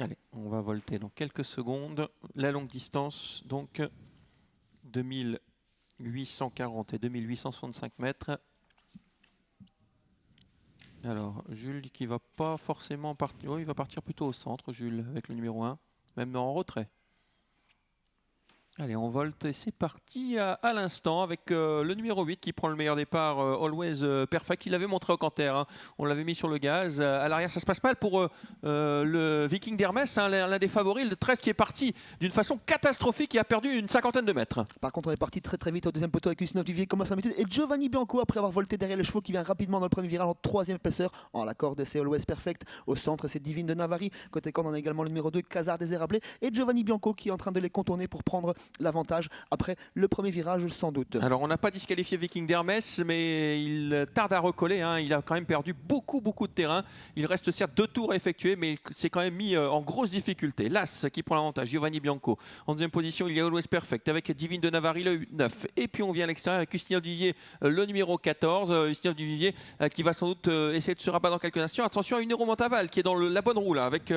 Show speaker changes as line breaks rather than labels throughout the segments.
Allez, on va volter dans quelques secondes. La longue distance, donc 2840 et 2865 mètres. Alors, Jules qui va pas forcément partir. Oui, il va partir plutôt au centre, Jules, avec le numéro 1, même en retrait. Allez, on volte et c'est parti à l'instant avec le numéro 8 qui prend le meilleur départ, Always Perfect. Il l'avait montré au canter, hein. On l'avait mis sur le gaz. À l'arrière, ça se passe mal pour le Viking d'Hermès, hein, l'un des favoris, le 13 qui est parti d'une façon catastrophique et a perdu une cinquantaine de mètres.
Par contre, on est parti très vite au deuxième poteau avec Ustinov Duvier comme à son habitude. Et Giovanni Bianco, après avoir volté derrière les chevaux, qui vient rapidement dans le premier virage en troisième épaisseur. En la corde, c'est Always Perfect. Au centre, c'est Divine de Navarri. Côté corde, on a également le numéro 2, Casar des Érablés. Et Giovanni Bianco qui est en train de les contourner pour prendre l'avantage après le premier virage, sans doute.
Alors, on n'a pas disqualifié Viking d'Hermès, mais il tarde à recoller, hein. Il a quand même perdu beaucoup de terrain. Il reste certes 2 tours à effectuer, mais il s'est quand même mis en grosse difficulté. L'As qui prend l'avantage, Giovanni Bianco. En deuxième position, il y a Always Perfect avec Divine de Navarri, le 9. Et puis, on vient à l'extérieur avec Ustinov Duvier, le numéro 14. Ustinov Duvier qui va sans doute essayer de se rabattre dans quelques instants. Attention à Unero Montaval qui est dans la bonne roue là, avec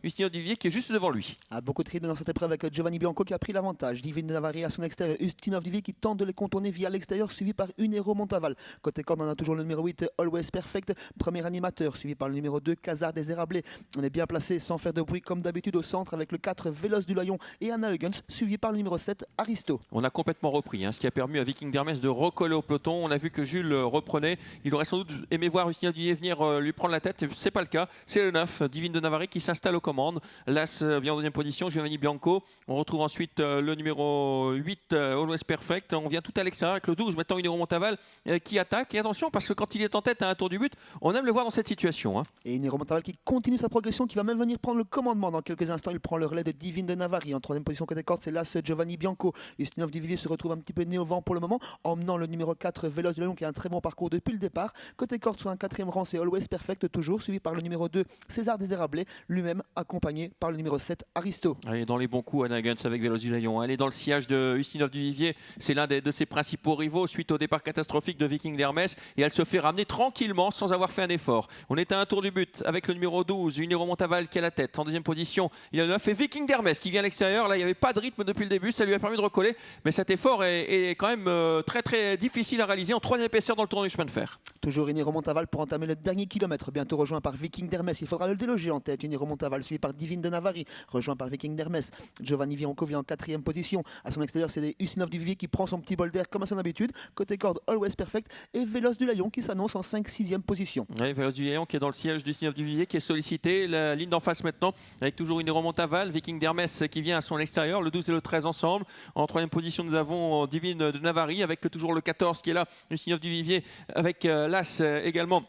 Ustinov Duvier qui est juste devant lui.
Beaucoup de rythme dans cette épreuve avec Giovanni Bianco qui a pris l'avantage. Divine de Navarri à son extérieur. Ustinov Duvier qui tente de les contourner via l'extérieur, suivi par Unero Montaval. Côté corde, on a toujours le numéro 8, Always Perfect, premier animateur, suivi par le numéro 2, Casar des Érablés. On est bien placé sans faire de bruit comme d'habitude au centre avec le 4, Véloce du Lion et Anna Huggins, suivi par le numéro 7, Aristo.
On a complètement repris, hein, ce qui a permis à Viking d'Hermès de recoller au peloton. On a vu que Jules reprenait. Il aurait sans doute aimé voir Ustinov Duvier venir lui prendre la tête. C'est pas le cas. C'est le 9, Divine de Navarre, qui s'installe aux commandes. L'As vient en deuxième position, Giovanni Bianco. On retrouve ensuite le numéro 8, Always Perfect. On vient tout à l'extérieur avec le 12, maintenant Unero Montaval qui attaque. Et attention, parce que quand il est en tête à un tour du but, on aime le voir dans cette situation, hein.
Et Unero Montaval qui continue sa progression, qui va même venir prendre le commandement dans quelques instants. Il prend le relais de Divine de Navarri. En troisième position côté corde, c'est l'As Giovanni Bianco. Ustinov Duvier se retrouve un petit peu né au vent pour le moment, emmenant le numéro 4, Véloce du Lion, qui a un très bon parcours depuis le départ. Côté corde, sur un quatrième rang, c'est Always Perfect, toujours suivi par le numéro 2, César des Érablés, lui-même accompagné par le numéro 7, Aristo.
Elle est dans les bons coups, Anna Huggins avec Véloce du Lion. Elle est dans le sillage de Ustinov Duvier. C'est l'un de ses principaux rivaux suite au départ catastrophique de Viking d'Hermès. Et elle se fait ramener tranquillement sans avoir fait un effort. On est à un tour du but avec le numéro 12, Unero Montaval qui est à la tête. En deuxième position, il y a le 9 et Viking d'Hermès qui vient à l'extérieur. Là, il n'y avait pas de rythme depuis le début. Ça lui a permis de recoller. Mais cet effort est quand même très difficile à réaliser en troisième épaisseur dans le tour du chemin de fer.
Toujours Unero Montaval pour entamer le dernier kilomètre, bientôt rejoint par Viking d'Hermès. Il faudra le déloger en tête. Unero Montaval suivi par Divine de Navarri, rejoint par Viking d'Hermès. Giovanni Bianco vient en quatrième position. À son extérieur, c'est Ustinov Duvier qui prend son petit bol d'air comme à son habitude. Côté corde, Always Perfect et Véloce du Lion qui s'annonce en 5-6e position.
Oui, Véloce du Lion qui est dans le siège d'Ustinov Duvier qui est sollicité. La ligne d'en face maintenant avec toujours Unero Montaval, Viking d'Hermès qui vient à son extérieur, le 12 et le 13 ensemble. En troisième position, nous avons Divine de Navarri avec toujours le 14 qui est là, Ustinov Duvier avec l'As également.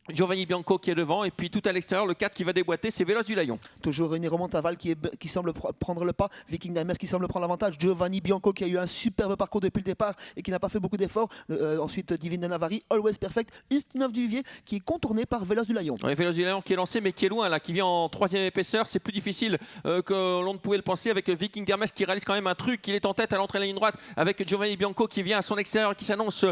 Giovanni Bianco qui est devant et puis tout à l'extérieur le 4 qui va déboîter, c'est Véloce du Lion.
Toujours Unero Montaval qui semble prendre le pas, Viking d'Hermès qui semble prendre l'avantage, Giovanni Bianco qui a eu un superbe parcours depuis le départ et qui n'a pas fait beaucoup d'efforts. Ensuite Divine de Navarri, Always Perfect, Ustinov Duvier qui est contourné par Véloce du Lion.
Ouais, Véloce du Lion qui est lancé mais qui est loin là, qui vient en troisième épaisseur. C'est plus difficile que l'on ne pouvait le penser avec Viking d'Hermès qui réalise quand même un truc. Il est en tête à l'entrée de la ligne droite avec Giovanni Bianco qui vient à son extérieur, qui s'annonce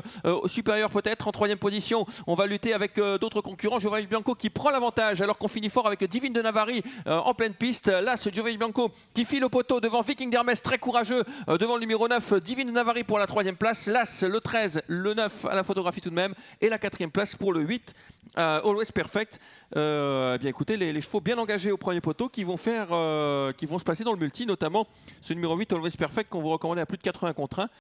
supérieur peut-être en troisième position. On va lutter avec d'autres concurrents. Giovanni Bianco qui prend l'avantage alors qu'on finit fort avec Divine de Navarri en pleine piste. Là, c'est Giovanni Bianco qui file au poteau devant Viking d'Hermès, très courageux devant le numéro 9, Divine de Navarri pour la troisième place. Là, le 13, le 9 à la photographie tout de même et la quatrième place pour le 8, Always Perfect. Bien écoutez, les chevaux bien engagés au premier poteau qui vont se placer dans le multi, notamment ce numéro 8, Always Perfect, qu'on vous recommande à plus de 80 contre 1.